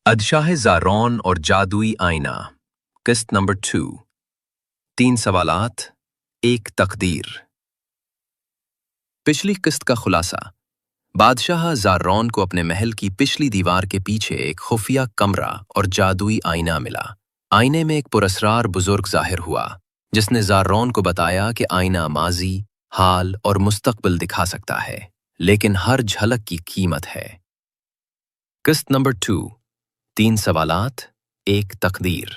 ادشاہ زارون اور جادوئی آئینہ قسط نمبر 2 3 سوالات ایک تقدیر۔ پچھلی قسط کا خلاصہ۔ بادشاہ زارون کو اپنے محل کی پچھلی دیوار کے پیچھے ایک خفیہ کمرہ اور جادوئی آئینہ ملا۔ آئینے میں ایک پراسرار بزرگ ظاہر ہوا جس نے زارون کو بتایا کہ آئینہ ماضی، حال اور مستقبل دکھا سکتا ہے، لیکن ہر جھلک کی قیمت ہے۔ قسط نمبر 2 3 سوالات ایک تقدیر۔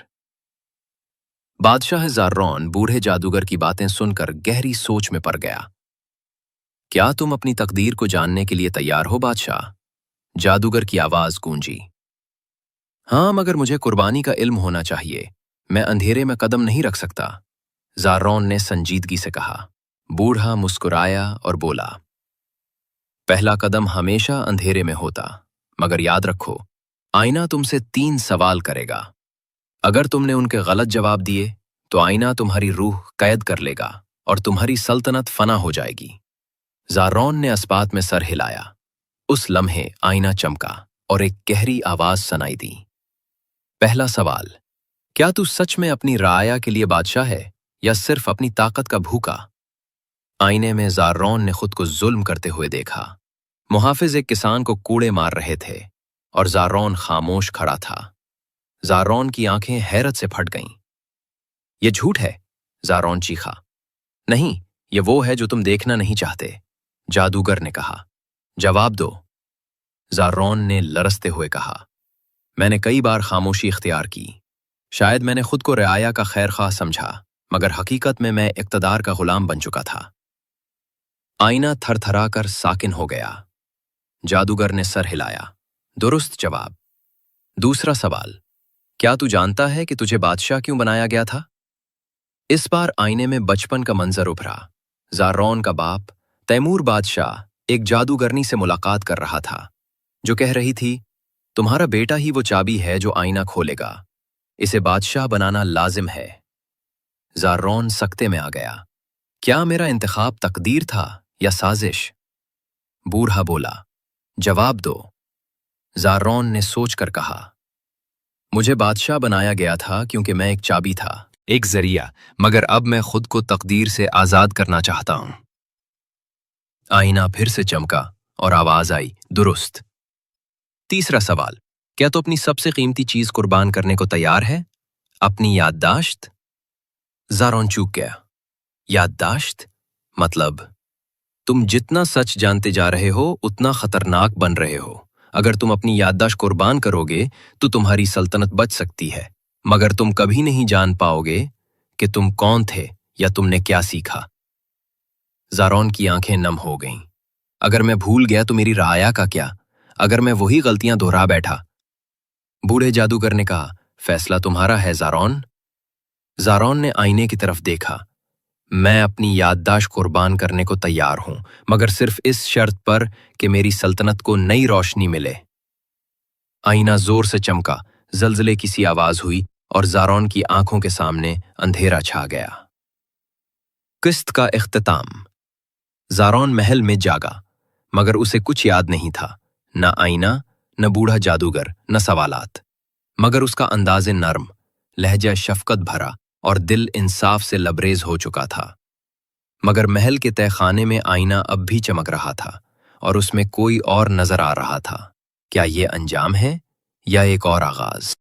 بادشاہ زارون بوڑھے جادوگر کی باتیں سن کر گہری سوچ میں پڑ گیا۔ کیا تم اپنی تقدیر کو جاننے کے لیے تیار ہو بادشاہ؟ جادوگر کی آواز گونجی۔ ہاں، مگر مجھے قربانی کا علم ہونا چاہیے، میں اندھیرے میں قدم نہیں رکھ سکتا، زارون نے سنجیدگی سے کہا۔ بوڑھا مسکرایا اور بولا، پہلا قدم ہمیشہ اندھیرے میں ہوتا، مگر یاد رکھو، آئینہ تم سے 3 سوال کرے گا۔ اگر تم نے ان کے غلط جواب دیے تو آئینہ تمہاری روح قید کر لے گا اور تمہاری سلطنت فنا ہو جائے گی۔ زارون نے اسبات میں سر ہلایا۔ اس لمحے آئینہ چمکا اور ایک گہری آواز سنائی دی۔ پہلا سوال، کیا تو سچ میں اپنی رعایا کے لیے بادشاہ ہے یا صرف اپنی طاقت کا بھوکا؟ آئینے میں زارون نے خود کو ظلم کرتے ہوئے دیکھا۔ محافظ ایک کسان کو کوڑے مار رہے تھے اور زارون خاموش کھڑا تھا۔ زارون کی آنکھیں حیرت سے پھٹ گئیں۔ یہ جھوٹ ہے، زارون چیخا۔ نہیں، یہ وہ ہے جو تم دیکھنا نہیں چاہتے، جادوگر نے کہا۔ جواب دو، زارون نے لرزتے ہوئے کہا۔ میں نے کئی بار خاموشی اختیار کی، شاید میں نے خود کو رعایا کا خیر خواہ سمجھا، مگر حقیقت میں میں اقتدار کا غلام بن چکا تھا۔ آئینہ تھر تھرا کر ساکن ہو گیا۔ جادوگر نے سر ہلایا۔ درست جواب۔ دوسرا سوال، کیا تو جانتا ہے کہ تجھے بادشاہ کیوں بنایا گیا تھا؟ اس بار آئینے میں بچپن کا منظر ابھرا۔ زارون کا باپ تیمور بادشاہ ایک جادوگرنی سے ملاقات کر رہا تھا جو کہہ رہی تھی، تمہارا بیٹا ہی وہ چابی ہے جو آئینہ کھولے گا، اسے بادشاہ بنانا لازم ہے۔ زارون سکتے میں آ گیا۔ کیا میرا انتخاب تقدیر تھا یا سازش؟ بوڑھا بولا، جواب دو۔ زارون نے سوچ کر کہا، مجھے بادشاہ بنایا گیا تھا کیونکہ میں ایک چابی تھا، ایک ذریعہ، مگر اب میں خود کو تقدیر سے آزاد کرنا چاہتا ہوں۔ آئینہ پھر سے چمکا اور آواز آئی، درست۔ تیسرا سوال، کیا تو اپنی سب سے قیمتی چیز قربان کرنے کو تیار ہے؟ اپنی یادداشت؟ زارون چوک گیا۔ یادداشت؟ مطلب؟ تم جتنا سچ جانتے جا رہے ہو اتنا خطرناک بن رہے ہو۔ اگر تم اپنی یادداشت قربان کرو گے تو تمہاری سلطنت بچ سکتی ہے، مگر تم کبھی نہیں جان پاؤ گے کہ تم کون تھے یا تم نے کیا سیکھا۔ زارون کی آنکھیں نم ہو گئیں۔ اگر میں بھول گیا تو میری رعایا کا کیا؟ اگر میں وہی غلطیاں دہرا بیٹھا؟ بوڑھے جادوگر نے کہا، فیصلہ تمہارا ہے زارون۔ زارون نے آئینے کی طرف دیکھا۔ میں اپنی یادداشت قربان کرنے کو تیار ہوں، مگر صرف اس شرط پر کہ میری سلطنت کو نئی روشنی ملے۔ آئینہ زور سے چمکا، زلزلے کی سی آواز ہوئی اور زارون کی آنکھوں کے سامنے اندھیرا چھا گیا۔ قسط کا اختتام۔ زارون محل میں جاگا، مگر اسے کچھ یاد نہیں تھا، نہ آئینہ، نہ بوڑھا جادوگر، نہ سوالات، مگر اس کا انداز نرم، لہجہ شفقت بھرا اور دل انصاف سے لبریز ہو چکا تھا۔ مگر محل کے تہہ خانے میں آئینہ اب بھی چمک رہا تھا اور اس میں کوئی اور نظر آ رہا تھا۔ کیا یہ انجام ہے یا ایک اور آغاز؟